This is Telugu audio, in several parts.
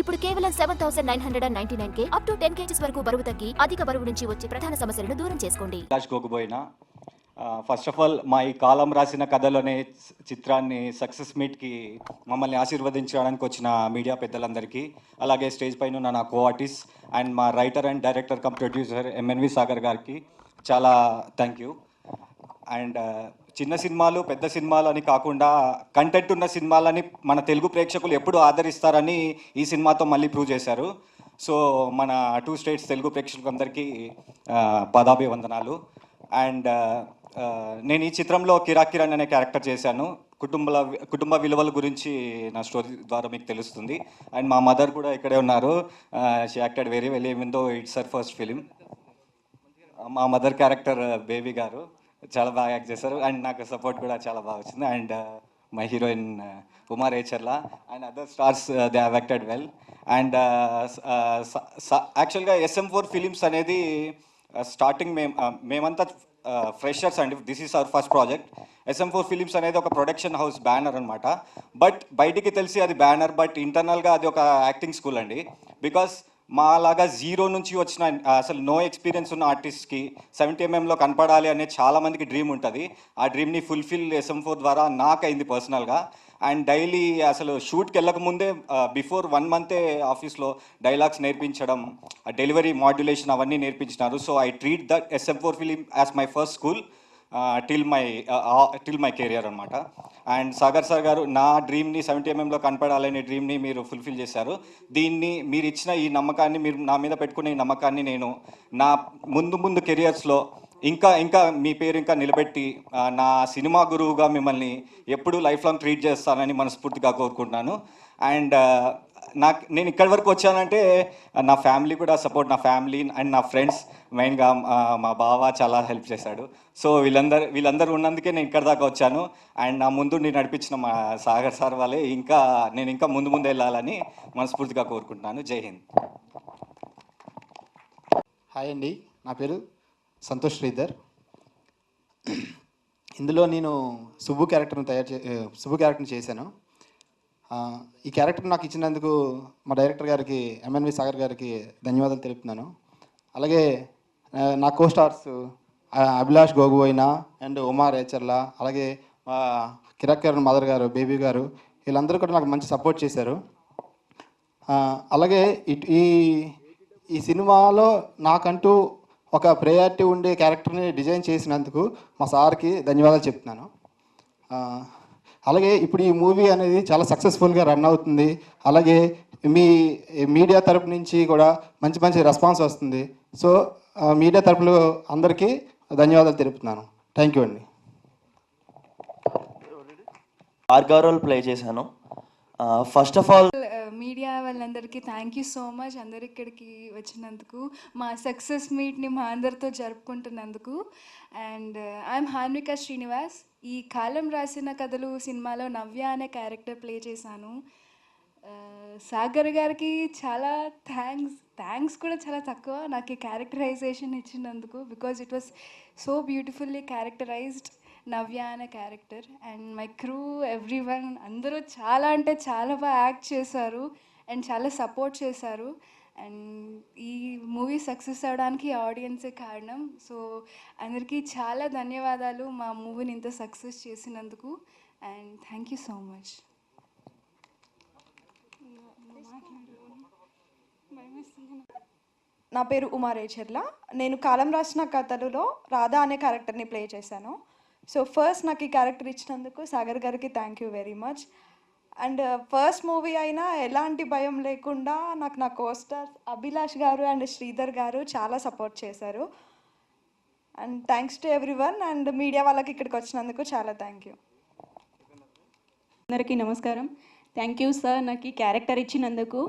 ఇప్పుడు కేవలం 7,999 అప్ టు 10 kgs వరకు బరువు తగ్గి అధిక బరువు నుంచి వచ్చే ప్రధాన సమస్యలను దూరం చేసుకోండి. గోగుబోయిన ఫస్ట్ ఆఫ్ ఆల్ మా ఈ కాలం రాసిన కథలోనే చిత్రాన్ని సక్సెస్ మీట్కి మమ్మల్ని ఆశీర్వదించడానికి వచ్చిన మీడియా పెద్దలందరికీ, అలాగే స్టేజ్ పైన ఉన్న నా కో ఆర్టిస్ట్ అండ్ మా writer and director come producer MNV Sagar గారికి చాలా థ్యాంక్ యూ. అండ్ చిన్న సినిమాలు పెద్ద సినిమాలు అని కాకుండా కంటెంట్ ఉన్న సినిమాలని మన తెలుగు ప్రేక్షకులు ఎప్పుడు ఆదరిస్తారని ఈ సినిమాతో మళ్ళీ ప్రూవ్ చేశారు. సో మన 2 స్టేట్స్ తెలుగు ప్రేక్షకులందరికీ పాదాభివందనాలు. అండ్ నేను ఈ చిత్రంలో కిరాకిరణ్ అనే క్యారెక్టర్ చేశాను. కుటుంబ విలువల గురించి నా స్టోరీ ద్వారా మీకు తెలుస్తుంది. అండ్ మా మదర్ కూడా ఇక్కడే ఉన్నారు. She acted very well even though it's her first film. మా మదర్ క్యారెక్టర్ బేబీ గారు చాలా బాగా యాక్ట్ చేశారు. అండ్ నాకు సపోర్ట్ కూడా చాలా బాగా వచ్చింది. And my heroine Uma Recharla and other stars they have acted well. And యాక్చువల్గా SM4 ఫిలిమ్స్ అనేది స్టార్టింగ్ మేమంతా ఫ్రెషర్స్ అండి. This is our first project. SM4 films అనేది ఒక ప్రొడక్షన్ హౌస్ బ్యానర్ అనమాట. బట్ బయటికి తెలిసి అది బ్యానర్, బట్ ఇంటర్నల్గా అది ఒక యాక్టింగ్ స్కూల్ అండి. బికాస్ మాలాగా జీరో నుంచి వచ్చిన అసలు నో ఎక్స్పీరియన్స్ ఉన్న ఆర్టిస్ట్కి 70 mm కనపడాలి అనే చాలామందికి డ్రీమ్ ఉంటుంది. ఆ డ్రీమ్ని ఫుల్ఫిల్ SM4 ద్వారా నాకైంది పర్సనల్గా. అండ్ డైలీ అసలు షూట్కి వెళ్ళకముందే బిఫోర్ 1 month ఆఫీస్లో డైలాగ్స్ నేర్పించడం, డెలివరీ మాడ్యులేషన్ అవన్నీ నేర్పించినారు. So I treat that SM4 film as my first school till my career అనమాట. అండ్ సాగర్ సార్ గారు నా డ్రీమ్ని 70 mm కనపడాలనే డ్రీమ్ని మీరు ఫుల్ఫిల్ చేశారు. దీన్ని మీరు ఇచ్చిన ఈ నమ్మకాన్ని, మీరు నా మీద పెట్టుకునే ఈ నమ్మకాన్ని నేను నా ముందు కెరియర్స్లో ఇంకా మీ పేరు ఇంకా నిలబెట్టి నా సినిమా గురువుగా మిమ్మల్ని ఎప్పుడూ లైఫ్ లాంగ్ ట్రీట్ చేస్తానని మనస్ఫూర్తిగా కోరుకుంటున్నాను. అండ్ నేను ఇక్కడి వరకు వచ్చానంటే నా ఫ్యామిలీ కూడా సపోర్ట్, నా ఫ్యామిలీ అండ్ నా ఫ్రెండ్స్, మెయిన్గా మా బావ చాలా హెల్ప్ చేశాడు. సో వీళ్ళందరూ ఉన్నందుకే నేను ఇక్కడ దాకా వచ్చాను. అండ్ నా ముందు నేను నడిపించిన మా సాగర్ సార్ వాళ్ళే నేను ఇంకా ముందు వెళ్ళాలని మనస్ఫూర్తిగా కోరుకుంటున్నాను. జై హింద్. హాయ్ అండి, నా పేరు సంతోష్ శ్రీధర్. ఇందులో నేను సుబ్బు క్యారెక్టర్ని చేశాను. ఈ క్యారెక్టర్ నాకు ఇచ్చినందుకు మా డైరెక్టర్ గారికి ఎంఎన్వి సాగర్ గారికి ధన్యవాదాలు తెలుపుతున్నాను. అలాగే నా co stars Abhilash Goguboyina and Uma Recharla, అలాగే కిరాకిరణ్ మదర్ గారు, బేబీ గారు, వీళ్ళందరూ కూడా నాకు మంచి సపోర్ట్ చేశారు. అలాగే ఈ సినిమాలో నాకంటూ ఒక ప్రయారిటీ ఉండే క్యారెక్టర్ని డిజైన్ చేసినందుకు మా సార్కి ధన్యవాదాలు చెప్తున్నాను. అలాగే ఇప్పుడు ఈ మూవీ అనేది చాలా సక్సెస్ఫుల్గా రన్ అవుతుంది. అలాగే మీ మీడియా తరపు నుంచి కూడా మంచి రెస్పాన్స్ వస్తుంది. సో మీడియా తరపులో అందరికీ ధన్యవాదాలు తెలుపుతున్నాను. థ్యాంక్ యూ అండి. ఆర్గారోల్ ప్లే చేశాను. ఫస్ట్ ఆఫ్ ఆల్ మీడియా వాళ్ళందరికీ థ్యాంక్ యూ సో మచ్. అందరు ఇక్కడికి వచ్చినందుకు, మా సక్సెస్ మీట్ని మా అందరితో జరుపుకుంటున్నందుకు. And I'm Hanvika Srinivas. ఈ కాలం రాసిన కథలు సినిమాలో నవ్య అనే క్యారెక్టర్ ప్లే చేశాను. సాగర్ గారికి చాలా థ్యాంక్స్ కూడా చాలా తక్కువ నాకు ఈ క్యారెక్టరైజేషన్ ఇచ్చినందుకు. Because it was so beautifully characterised Navya అనే character. And my crew, everyone, అందరూ చాలా అంటే చాలా బాగా యాక్ట్ చేశారు అండ్ చాలా సపోర్ట్ చేశారు. అండ్ ఈ మూవీ సక్సెస్ అవ్వడానికి ఆడియన్సే కారణం. సో అందరికీ చాలా ధన్యవాదాలు మా మూవీని ఇంత సక్సెస్ చేసినందుకు. And thank you so much. నా పేరు ఉమా రేచర్ల. నేను కాలం రాసిన కథలలో రాధా అనే క్యారెక్టర్ని ప్లే చేశాను. సో ఫస్ట్ నాకు ఈ క్యారెక్టర్ ఇచ్చినందుకు సాగర్ గారికి thank you very much. And first movie అయినా ఎలాంటి భయం లేకుండా నాకు నా కోస్టార్స్ అభిలాష్ గారు అండ్ శ్రీధర్ గారు చాలా సపోర్ట్ చేశారు. And thanks to everyone. And media వాళ్ళకి ఇక్కడికి వచ్చినందుకు చాలా థ్యాంక్ యూ. అందరికీ నమస్కారం. థ్యాంక్ యూ సార్ నాకు ఈ క్యారెక్టర్ ఇచ్చినందుకు.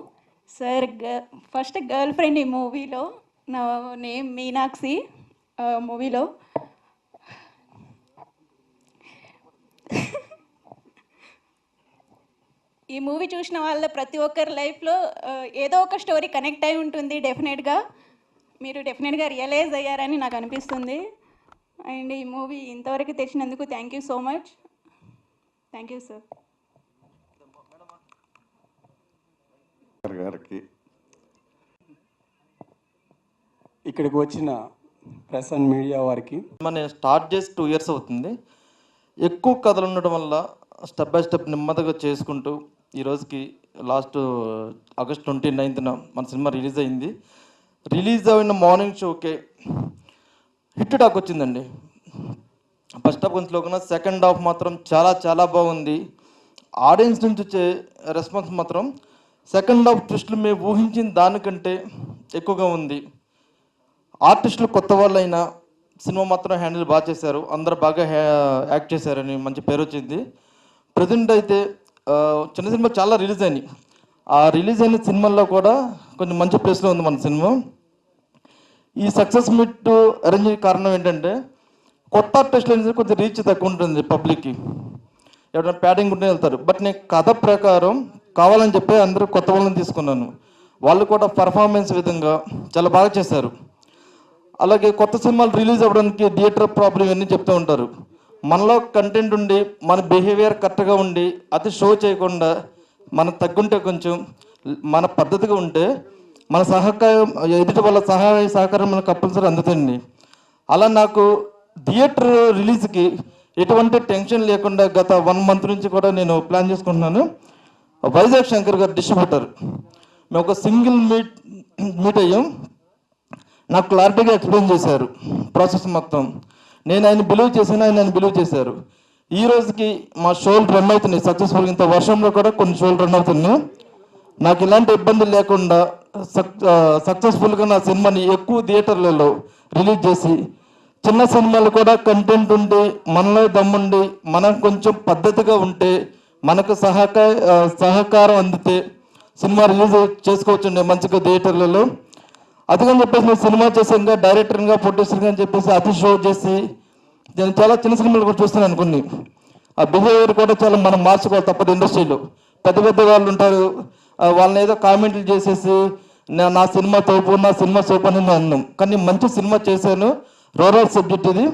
సార్ ఫస్ట్ గర్ల్ ఫ్రెండ్ ఈ మూవీలో, నా నేమ్ మీనాక్షి. మూవీలో ఈ మూవీ చూసిన వాళ్ళ ప్రతి ఒక్కరి లైఫ్లో ఏదో ఒక స్టోరీ కనెక్ట్ అయి ఉంటుంది. మీరు డెఫినెట్గా రియలైజ్ అయ్యారని నాకు అనిపిస్తుంది. అండ్ ఈ మూవీ ఇంతవరకు తెచ్చినందుకు thank you so much. Thank you sir. గారికి, ఇక్కడికి వచ్చిన ప్రెస్ అండ్ మీడియా వారికి. నేను స్టార్ట్ చేసి 2 years అవుతుంది. ఎక్కువ కథలు ఉండడం వల్ల స్టెప్ బై స్టెప్ నెమ్మదిగా చేసుకుంటూ ఈరోజుకి లాస్ట్ August 29th మన సినిమా రిలీజ్ అయింది. రిలీజ్ అయిన మార్నింగ్ షోకే హిట్ టాక్ వచ్చిందండి. ఫస్ట్ హాఫ్ కొంచెం లోకన్నా, సెకండ్ హాఫ్ మాత్రం చాలా చాలా బాగుంది. ఆడియన్స్ నుంచి వచ్చే రెస్పాన్స్ మాత్రం సెకండ్ హాఫ్ ట్విస్టులు మేము ఊహించిన దానికంటే ఎక్కువగా ఉంది. ఆర్టిస్టులు కొత్త వాళ్ళైనా సినిమా మాత్రం హ్యాండిల్ బాగా చేశారు. అందరూ బాగా యాక్ట్ చేశారని మంచి పేరు వచ్చింది. ప్రజెంట్ అయితే చిన్న సినిమా చాలా రిలీజ్ అయినాయి. ఆ రిలీజ్ అయిన సినిమాల్లో కూడా కొంచెం మంచి ప్లేస్లో ఉంది మన సినిమా. ఈ సక్సెస్ మీట్ అరేంజ్ కారణం ఏంటంటే కొత్త ఆర్టిస్టులు అనేది కొంచెం రీచ్ తక్కువ ఉంటుంది పబ్లిక్కి. ఎవరైనా ప్యాడింగ్ ఉంటే వెళ్తారు. బట్ నేను కథ ప్రకారం కావాలని చెప్పి అందరూ కొత్త వాళ్ళని తీసుకున్నాను. వాళ్ళు కూడా పర్ఫార్మెన్స్ విధంగా చాలా బాగా చేశారు. అలాగే కొత్త సినిమాలు రిలీజ్ అవ్వడానికి థియేటర్ ప్రాబ్లం ఇవన్నీ చెప్తూ ఉంటారు. మనలో కంటెంట్ ఉండి మన బిహేవియర్ కరెక్ట్గా ఉండి అతి షో చేయకుండా మనం తగ్గుంటే కొంచెం మన పద్ధతిగా ఉంటే మన సహకారం ఎదుటి వాళ్ళ సహాయ సహకారం మనకు కంపల్సరీ అందుతుంది. అలా నాకు థియేటర్ రిలీజ్కి ఎటువంటి టెన్షన్ లేకుండా గత 1 month నుంచి కూడా నేను ప్లాన్ చేసుకుంటున్నాను. వైజాగ్ శంకర్ గారు డిస్ట్రిబ్యూటర్, మేము ఒక సింగిల్ మీట్ అయ్యాం. నాకు క్లారిటీగా ఎక్స్ప్లెయిన్ చేశారు ప్రాసెస్ మొత్తం. నేను ఆయన బిలీవ్ చేశాను, ఆయన బిలీవ్ చేశారు. ఈ రోజుకి మా షోలు రన్ అవుతున్నాయి సక్సెస్ఫుల్. ఇంత వర్షంలో కూడా కొన్ని షోలు రన్ అవుతున్నాయి. నాకు ఇలాంటి ఇబ్బంది లేకుండా సక్సెస్ఫుల్గా నా సినిమాని ఎక్కువ థియేటర్లలో రిలీజ్ చేసి, చిన్న సినిమాలు కూడా కంటెంట్ ఉండి మనలో దమ్ముండి మనం కొంచెం పద్ధతిగా ఉంటే మనకు సహకారం అందితే సినిమా రిలీజ్ చేసుకోవచ్చండి మంచిగా థియేటర్లలో. అదిగని చెప్పేసి నేను సినిమా చేసాక డైరెక్టర్గా ప్రొడ్యూసర్గా అని చెప్పేసి అతి షో చేసి నేను చాలా చిన్న సినిమాలు కూడా చూస్తున్నాను అనుకుని. ఆ బిహేవియర్ కూడా చాలా మనం మార్చుకోవాలి తప్పదు. ఇండస్ట్రీలో పెద్ద పెద్ద వాళ్ళు ఉంటారు, వాళ్ళని ఏదో కామెంట్లు చేసేసి నా సినిమా తోపు నా సినిమా సోపు అని నేను అన్నాం. కానీ మంచి సినిమా చేశాను. రూరల్ సబ్జెక్ట్ ఇది.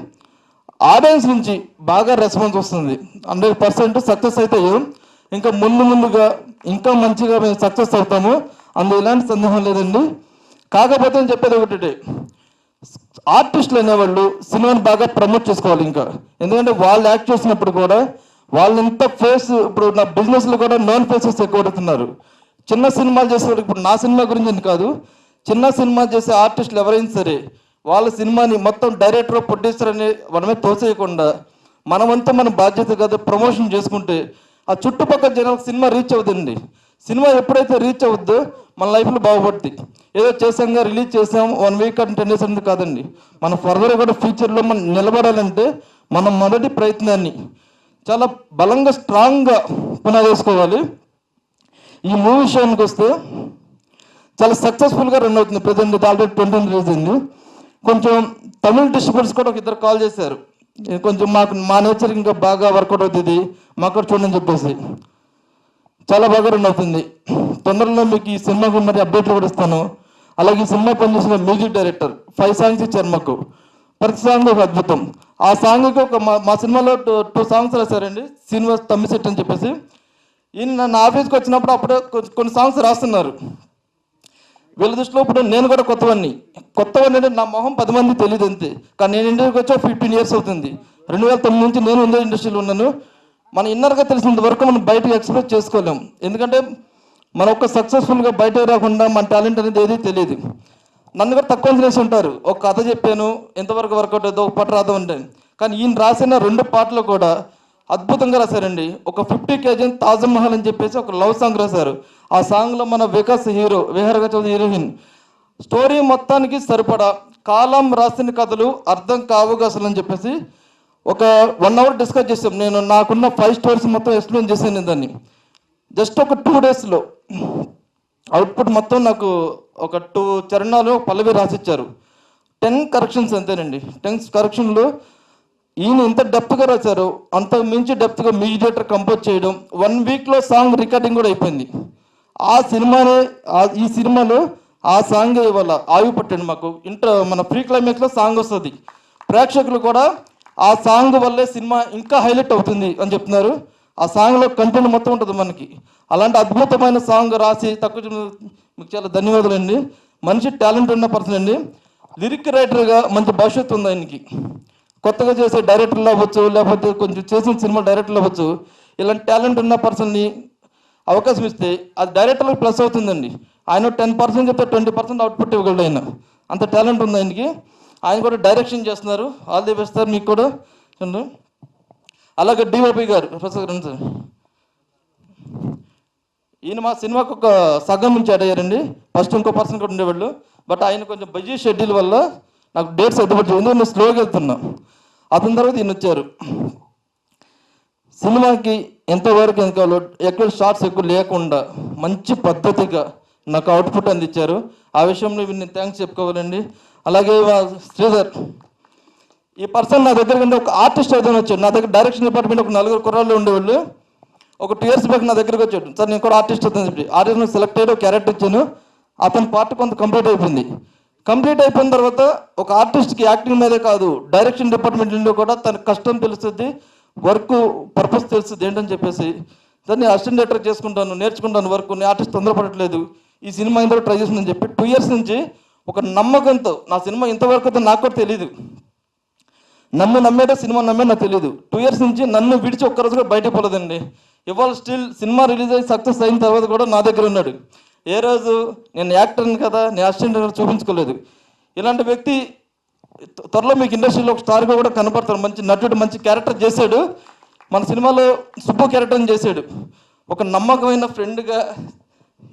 ఆడియన్స్ నుంచి బాగా రెస్పాన్స్ వస్తుంది. 100% సక్సెస్ అయితే ఇంకా ముందుగా ఇంకా మంచిగా మేము సక్సెస్ అవుతాము, అందులో ఎలాంటి సందేహం లేదండి. కాకపోతే నేను చెప్పేది ఒకటి, ఆర్టిస్టులు అనేవాళ్ళు సినిమాని బాగా ప్రమోట్ చేసుకోవాలి ఇంకా. ఎందుకంటే వాళ్ళు యాక్ట్ చేసినప్పుడు కూడా వాళ్ళు ఎంత ఫేస్, ఇప్పుడు నా బిజినెస్లో కూడా నాన్ ఫేసెస్ ఎక్కువ పడుతున్నారు. చిన్న సినిమాలు చేసేవాళ్ళు, ఇప్పుడు నా సినిమా గురించి అని కాదు, చిన్న సినిమా చేసే ఆర్టిస్టులు ఎవరైనా సరే వాళ్ళ సినిమాని మొత్తం డైరెక్టర్ ప్రొడ్యూసర్ అని మనమే తోసేయకుండా మనమంతా మన బాధ్యత కదా ప్రమోషన్ చేసుకుంటే ఆ చుట్టుపక్కల జనాలకు సినిమా రీచ్ అవుతుంది. సినిమా ఎప్పుడైతే రీచ్ అవుద్దో మన లైఫ్లో బాగుపడుతుంది. ఏదో చేసాంగా రిలీజ్ చేసాం 1 week and 10 days అంటే కాదండి. మనం ఫర్దర్ కూడా ఫ్యూచర్లో మనం నిలబడాలంటే మనం మొదటి ప్రయత్నాన్ని చాలా బలంగా స్ట్రాంగ్గా పునాదేసుకోవాలి. ఈ మూవీ విషయానికి వస్తే చాలా సక్సెస్ఫుల్గా రన్ అవుతుంది. ప్రజెంట్ ఆల్రెడీ 20 రిలీజ్ అయింది. కొంచెం తమిళ డిస్ట్రిబ్యూటర్స్ కూడా ఒక 2 కాల్ చేశారు. కొంచెం మా నేచర్ ఇంకా బాగా వర్కౌట్ అవుతుంది మాకు చూడని చెప్పేసి చాలా బాగా రన్ అవుతుంది. తొందరలో మీకు ఈ సినిమాకు మరి అప్డేట్లు కూడా ఇస్తాను. అలాగే ఈ సినిమా పనిచేసిన మ్యూజిక్ డైరెక్టర్ 5 songs ఇచ్చారు మాకు. ప్రతి సాంగ్ ఒక అద్భుతం. ఆ సాంగ్కి ఒక మా సినిమాలో 2 songs రాశారండి, శ్రీనివాస్ తమ్మిశెట్టి అని చెప్పేసి. ఈయన నా ఆఫీస్కి వచ్చినప్పుడు అప్పుడే కొన్ని సాంగ్స్ రాస్తున్నారు. వీళ్ళ దృష్టిలో ఇప్పుడు నేను కూడా కొత్తవాడిని అంటే నా మొహం 10 మంది తెలియదు అంతే. కానీ నేను ఇండస్ట్రీకి వచ్చా 15 years అవుతుంది. 2009 నుంచి నేను ఉండే ఇండస్ట్రీలో ఉన్నాను. మన ఇన్నర్గా తెలిసినంత వరకు మనం బయటకు ఎక్స్ప్రెస్ చేసుకోలేం. ఎందుకంటే మనం ఒక సక్సెస్ఫుల్గా బయటకు రాకుండా మన టాలెంట్ అనేది ఏది తెలియదు. నన్ను కూడా తక్కువ చేసి ఉంటారు. ఒక కథ చెప్పాను, ఎంతవరకు వర్కౌట్ అవుతుందో ఒక పాట రాదు ఉంటాను. కానీ ఈయన రాసిన 2 పాటలు కూడా అద్భుతంగా రాశారండి. ఒక 50 kg తాజ్మహల్ అని చెప్పేసి ఒక లవ్ సాంగ్ రాశారు. ఆ సాంగ్లో మన వికాస్ హీరో, విహారగా చౌదరి హీరోయిన్. స్టోరీ మొత్తానికి సరిపడా కాలం రాసిన కథలు అర్థం కావుగా అసలు అని చెప్పేసి ఒక 1 hour డిస్కస్ చేసాం. నేను నాకున్న 5 stories మొత్తం ఎక్స్ప్లెయిన్ చేశాను దాన్ని. జస్ట్ ఒక 2 daysలో అవుట్పుట్ మొత్తం నాకు ఒక 2 చరణాలు పల్లవి రాసిచ్చారు. 10 corrections అంతేనండి. 10 correctionలో ఈయన ఎంత డెప్త్గా రాశారు, అంత మించి డెప్త్గా మ్యూజిక్ డైరెక్టర్ కంపోజ్ చేయడం. 1 weekలో సాంగ్ రికార్డింగ్ కూడా అయిపోయింది. ఈ సినిమాలో ఆ సాంగ్ ఇవాళ ఆయువు పట్టండి మాకు. మన ప్రీ క్లైమాక్స్లో సాంగ్ వస్తుంది. ప్రేక్షకులు కూడా ఆ సాంగ్ వల్లే సినిమా ఇంకా హైలైట్ అవుతుంది అని చెప్తున్నారు. ఆ సాంగ్లో కంటెంట్ మొత్తం ఉంటుంది మనకి. అలాంటి అద్భుతమైన సాంగ్ రాసి తక్కువ మీకు చాలా ధన్యవాదాలండి. మనిషి టాలెంట్ ఉన్న పర్సన్ అండి. లిరిక్ రైటర్గా మంచి భవిష్యత్తు ఉంది ఆయనకి. కొత్తగా చేసే డైరెక్టర్లు అవ్వచ్చు, లేకపోతే కొంచెం చేసిన సినిమా డైరెక్టర్లు అవ్వచ్చు. ఇలాంటి టాలెంట్ ఉన్న పర్సన్ని అవకాశం ఇస్తే అది డైరెక్టర్లకు ప్లస్ అవుతుందండి. ఆయన 10% చెప్తే 20% అవుట్పుట్ ఇవ్వగలడు. ఆయన అంత టాలెంట్ ఉంది ఆయనకి. ఆయన కూడా డైరెక్షన్ చేస్తున్నారు. ఆల్ ది బెస్ట్ సార్ మీకు కూడా. అలాగే డిఓపి గారు ప్రొఫెసర్ సార్, ఈయన మా సినిమాకు ఒక సగం నుంచి యాడ్ అయ్యారండి. ఫస్ట్ ఇంకో పర్సన్ కూడా ఉండేవాళ్ళు. బట్ ఆయన కొంచెం బిజీ షెడ్యూల్ వల్ల నాకు డేట్స్ ఎదుగుతుంది, ఎందుకంటే నేను స్లోగా వెళ్తున్నా. అతని తర్వాత ఈయన వచ్చారు. సినిమాకి ఎంతవరకు ఎంత కావాలో ఎక్కువ షార్ట్స్ ఎక్కువ లేకుండా మంచి పద్ధతిగా నాకు అవుట్పుట్ అందించారు. ఆ విషయంలో నేను థ్యాంక్స్ చెప్పుకోవాలండి. అలాగే శ్రీధర్, ఈ పర్సన్ నా దగ్గర కింద ఒక ఆర్టిస్ట్ అయితే వచ్చాడు. నా దగ్గర డైరెక్షన్ డిపార్ట్మెంట్ ఒక 4 కుర్రాళ్ళు ఉండేవాళ్ళు. ఒక 2 years బ్యాక్ నా దగ్గరికి వచ్చాడు. సార్ నేను కూడా ఆర్టిస్ట్ అవుతాను చెప్పి ఆర్టిస్ట్ సెలెక్ట్ అయ్యి ఒక క్యారెక్టర్ ఇచ్చాను. అతని పార్ట్ కొంత కంప్లీట్ అయిపోయింది. కంప్లీట్ అయిపోయిన తర్వాత ఒక ఆర్టిస్ట్కి యాక్టింగ్ మీదే కాదు, డైరెక్షన్ డిపార్ట్మెంట్ నుండి కూడా తన కష్టం తెలుస్తుంది, వర్క్ పర్పస్ తెలుస్తుంది ఏంటని చెప్పేసి దాన్ని అసిస్టెంట్ డైరెక్టర్ చేసుకుంటాను, నేర్చుకుంటాను వర్క్. నేను ఆర్టిస్ట్ తొందరపడట్లేదు, ఈ సినిమా ఇంతవరకు ట్రై చేసిందని చెప్పి 2 years నుంచి ఒక నమ్మకంతో నా సినిమా ఇంతవరకు నాకు కూడా తెలియదు. నన్ను నమ్మేటో సినిమా నమ్మే నాకు తెలియదు. 2 years నుంచి నన్ను విడిచి ఒక్కరోజు కూడా బయటకు పోలేదండి. ఇవాళ స్టిల్ సినిమా రిలీజ్ అయ్యి సక్సెస్ అయిన తర్వాత కూడా నా దగ్గర ఉన్నాడు. ఏ రోజు నేను యాక్టర్ని కదా, నేను అసిస్టెంట్ చూపించుకోలేదు. ఇలాంటి వ్యక్తి త్వరలో మీకు ఇండస్ట్రీలో ఒక స్టార్గా కూడా కనపడతారు. మంచి నటుడు, మంచి క్యారెక్టర్ చేశాడు. మన సినిమాలో సుబ్బు క్యారెక్టర్ని చేశాడు. ఒక నమ్మకమైన ఫ్రెండ్గా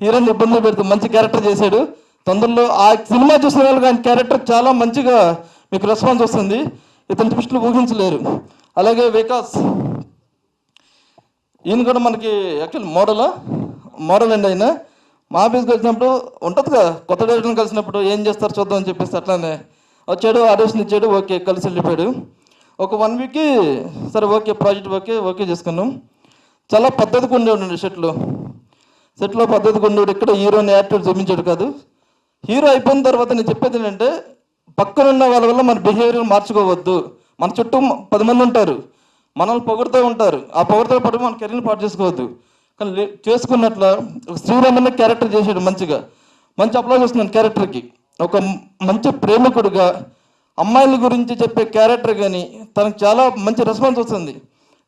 హీరోని ఇబ్బందులు పెడుతూ మంచి క్యారెక్టర్ చేశాడు. తొందరలో ఆ సినిమా చూసిన వాళ్ళకి ఆయన క్యారెక్టర్ చాలా మంచిగా మీకు రెస్పాన్స్ వస్తుంది. ఇతని దృష్టిలో ఊహించలేరు. అలాగే వికాస్, ఈయన కూడా మనకి యాక్చువల్ మోడల్ అండి. ఆయన మా ఆఫీస్కి వచ్చినప్పుడు ఉంటుంది కదా, కొత్త డైరెక్టర్ని కలిసినప్పుడు ఏం చేస్తారు చూద్దాం అని చెప్పేసి అట్లానే వచ్చాడు, ఆడిషన్ ఇచ్చాడు, ఓకే కలిసి వెళ్ళిపోయాడు. ఒక 1 week సరే ఓకే ప్రాజెక్ట్ ఓకే చేసుకున్నాం. చాలా పద్ధతిగా ఉండేవాడు సెట్లో పద్ధతిగా ఉండేవాడు. ఇక్కడ హీరోని యాక్టివ్ చూపించాడు కాదు. హీరో అయిపోయిన తర్వాత నేను చెప్పేది ఏంటంటే, పక్కనున్న వాళ్ళ వల్ల మన బిహేవియర్ మార్చుకోవద్దు. మన చుట్టూ 10 మంది ఉంటారు, మనల్ని పొగుడుతూ ఉంటారు. ఆ పొగుడుతో పాటు మన కెరీర్ని పాటు చేసుకోవద్దు. కానీ చేసుకున్నట్ల శ్రీరామ్ అనే క్యారెక్టర్ చేసాడు. మంచి అప్లై చేస్తున్నాను క్యారెక్టర్కి. ఒక మంచి ప్రేమికుడుగా అమ్మాయిల గురించి చెప్పే క్యారెక్టర్ కానీ తనకు చాలా మంచి రెస్పాన్స్ వస్తుంది.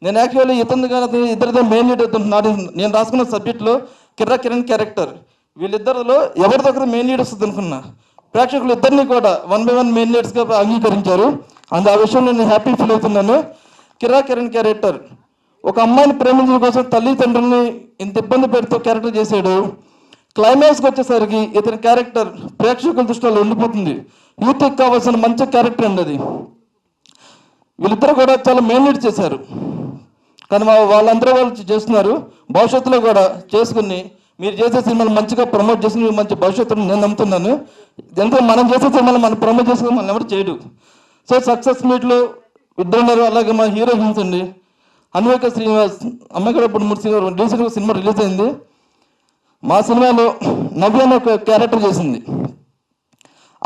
నేను యాక్చువల్లీ ఇతను కానీ ఇద్దరితో మెయిన్ లీడ్ అవుతున్నాడు. నేను రాసుకున్న సబ్జెక్ట్లో కిరణ్ క్యారెక్టర్, వీళ్ళిద్దరిలో ఎవరి దగ్గర మెయిన్ లీడ్ వస్తుంది అనుకున్నా. ప్రేక్షకులు ఇద్దరిని కూడా 1 by 1 మెయిన్ లీడ్స్గా అంగీకరించారు. ఆ విషయంలో నేను హ్యాపీ ఫీల్ అవుతున్నాను. కిరణ్ క్యారెక్టర్ ఒక అమ్మాయిని ప్రేమించడం కోసం తల్లిదండ్రుల్ని ఇంత ఇబ్బంది పెడుతూ క్యారెక్టర్ చేశాడు. క్లైమాక్స్కి వచ్చేసరికి ఇతని క్యారెక్టర్ ప్రేక్షకుల దృష్టిలో ఉండిపోతుంది. యూత్కి కావాల్సిన మంచి క్యారెక్టర్ అండి అది. వీళ్ళిద్దరు కూడా చాలా మెయిన్ లీడ్ చేశారు. కానీ వాళ్ళందరూ వాళ్ళు చేస్తున్నారు. భవిష్యత్తులో కూడా చేసుకుని మీరు చేసే సినిమాలు మంచిగా ప్రమోట్ చేసి మీరు మంచి భవిష్యత్తును నేను నమ్ముతున్నాను. ఎందుకంటే మనం చేసే సినిమాలు మనం ప్రమోట్ చేసుకుని మనం ఎవరు చేయడు. సో సక్సెస్ మీట్లో ఇద్దరున్నారు. అలాగే మా హీరోయిన్స్ అండి, అన్వేక శ్రీనివాస్, అమ్మాయి కూడా ఇప్పుడు 3 రీసెంట్గా సినిమా రిలీజ్ అయింది. మా సినిమాలో నవ్య అనే ఒక క్యారెక్టర్ చేసింది.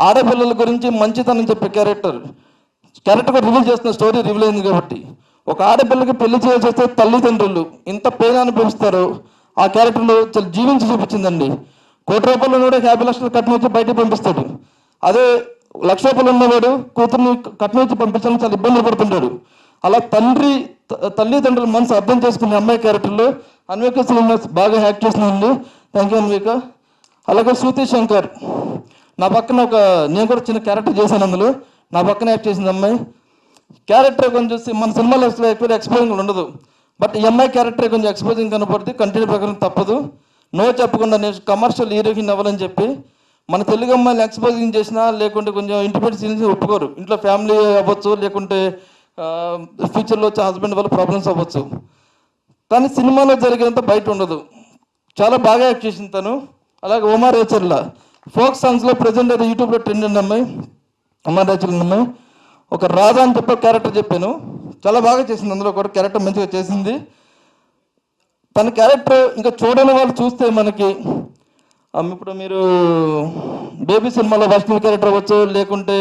ఆడపిల్లల గురించి మంచితనం చెప్పే క్యారెక్టర్ కూడా రివీల్ చేస్తున్న స్టోరీ రివీల్ అయింది. కాబట్టి ఒక ఆడపిల్లకి పెళ్లి చేస్తే తల్లిదండ్రులు ఇంత పేద అనుభవిస్తారో ఆ క్యారెక్టర్లో చాలా జీవించి చూపించిందండి. 1 కోటి రూపాయలు ఉన్నవాడు 50 లక్షలు కట్నం వచ్చి బయటకు పంపిస్తాడు. అదే 1 లక్ష రూపాయలు ఉన్నవాడు కూతుర్ని కట్నం వచ్చి పంపించడానికి చాలా ఇబ్బందులు పడుతుంటాడు. అలా తల్లిదండ్రుల మనసు అర్థం చేసుకునే అమ్మాయి క్యారెక్టర్లో అన్వేక శ్రీనివాస్ బాగా యాక్ట్ చేసిందండి. Thank you Anveka. అలాగే శృతి శంకర్ నా పక్కన నేను కూడా చిన్న క్యారెక్టర్ చేశాను. అందులో నా పక్కన యాక్ట్ చేసింది అమ్మాయి. క్యారెక్టర్ కొంచెం చూసి మన సినిమాలో ఎక్కువ ఎక్స్పోజింగ్ ఉండదు. బట్ ఈ అమ్మాయి క్యారెక్టర్ కొంచెం ఎక్స్పోజింగ్ కనపడుతుంది. కంటిన్యూ ప్రకారం తప్పదు. నో చెప్పకుండా నేను కమర్షియల్ హీరోయిన్ అవ్వాలని చెప్పి మన తెలుగు అమ్మాయిని ఎక్స్పోజింగ్ చేసినా లేకుంటే కొంచెం ఇంటిమేట్ సీన్స్ ఒప్పుకోరు. ఇంట్లో ఫ్యామిలీ అవ్వచ్చు, లేకుంటే ఫ్యూచర్లో వచ్చే హస్బెండ్ వల్ల ప్రాబ్లమ్స్ అవ్వచ్చు. కానీ సినిమాలో జరిగేంత బయట ఉండదు. చాలా బాగా యాక్ట్ చేసింది తను. అలాగే ఉమా రేచర్ల ఫోక్ సాంగ్స్లో ప్రజెంట్ అయితే యూట్యూబ్లో ట్రెండ్ ఉన్న అమ్మాయి ఉమా రేచర్ల అమ్మాయి. ఒక రాధా అని చెప్పే క్యారెక్టర్ చెప్పాను, చాలా బాగా చేసింది. అందులో కూడా క్యారెక్టర్ మంచిగా చేసింది. తన క్యారెక్టర్ ఇంకా చూడని వాళ్ళు చూస్తే మనకి ఇప్పుడు మీరు బేబీ సినిమాలో వైష్ణవి క్యారెక్టర్ అవ్వచ్చు, లేకుంటే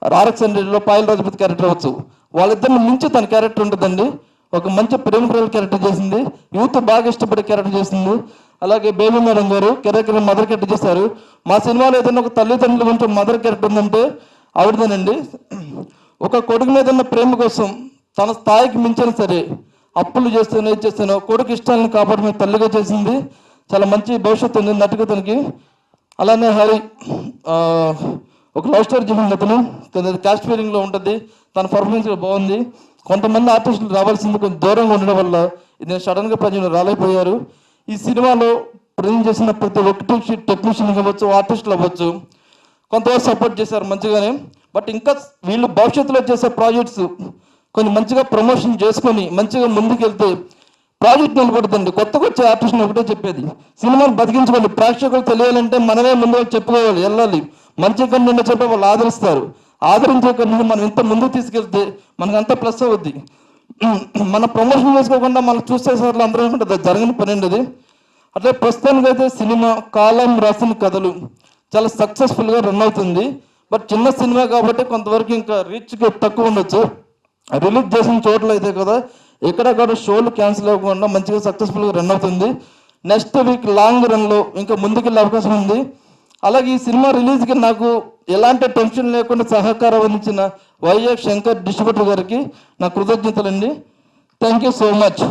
ఆర్ఎక్స్ హండ్రెడ్లో పాయల్ రాజపూత్ క్యారెక్టర్ అవ్వచ్చు. వాళ్ళిద్దరిని మించి తన క్యారెక్టర్ ఉంటుందండి. ఒక మంచి ప్రేమికురాల క్యారెక్టర్ చేసింది. యూత్ బాగా ఇష్టపడే క్యారెక్టర్ చేసింది. అలాగే బేబీ మేడం గారు కెరెక్టర్ మదర్ క్యారెక్టర్ చేశారు. మా సినిమాలో ఏదైనా ఒక తల్లిదండ్రులు ఉంటే మదర్ క్యారెక్టర్ ఉందంటే ఆవిడదేనండి. ఒక కొడుకు మీద ఉన్న ప్రేమ కోసం తన స్థాయికి మించిన సరే అప్పులు చేస్తేనో ఏది చేస్తేనో కొడుకు ఇష్టాలను కాపాడమే తల్లిగా చేసింది. చాలా మంచి భవిష్యత్తు ఉంది నటికి తనకి. అలానే హరి ఒక లవ్ స్టోరీ చేసింది అతను, క్యాస్ట్ ఫీలింగ్లో ఉంటుంది. తన పర్ఫార్మెన్స్ బాగుంది. కొంతమంది ఆర్టిస్టులు రావాల్సింది కొంచెం దూరంగా ఉండడం వల్ల ఇది సడన్గా ప్రజలు రాలేకపోయారు. ఈ సినిమాలో ప్రజెంట్ చేసిన ప్రతి ఒక్కటి టెక్నీషియన్ అవ్వచ్చు, ఆర్టిస్టులు అవ్వచ్చు, కొంతవరకు సపోర్ట్ చేశారు మంచిగానే. బట్ ఇంకా వీళ్ళు భవిష్యత్తులో చేసే ప్రాజెక్ట్స్ కొంచెం మంచిగా ప్రమోషన్ చేసుకొని మంచిగా ముందుకెళ్తే ప్రాజెక్ట్ నిలబడుతుంది. కొత్తగా వచ్చే ఆర్టిస్ట్ని ఒకటే చెప్పేది, సినిమాను బతికించుకోవాలి. ప్రేక్షకులు తెలియాలంటే మనమే ముందుగా చెప్పుకోవాలి, వెళ్ళాలి. మంచి కంటెంట్ చెప్పి వాళ్ళు ఆదరిస్తారు. ఆదరించే కంటెంట్ మనం ఇంత ముందుకు తీసుకెళ్తే మనకు అంత ప్లస్ అవుద్ది. మన ప్రమోషన్ చేసుకోకుండా మనం చూసే సార్లు అందరూ అనుకుంటే జరగని పని ఉండదు. అట్లే ప్రస్తుతానికి అయితే సినిమా కాలం రాసిన కథలు చాలా సక్సెస్ఫుల్గా రన్ అవుతుంది. బట్ చిన్న సినిమా కాబట్టి కొంతవరకు ఇంకా రీచ్కి తక్కువ ఉండొచ్చు. రిలీజ్ చేసిన చోట్ల అయితే కదా ఎక్కడెక్కడ షోలు క్యాన్సిల్ అవ్వకుండా మంచిగా సక్సెస్ఫుల్గా రన్ అవుతుంది. నెక్స్ట్ వీక్ లాంగ్ రన్లో ఇంకా ముందుకెళ్ళే అవకాశం ఉంది. అలాగే ఈ సినిమా రిలీజ్కి నాకు ఎలాంటి టెన్షన్ లేకుండా సహకారం అందించిన వైఎఫ్ శంకర్ డిస్ట్రిబ్యూటర్ గారికి నా కృతజ్ఞతలండి. Thank you so much.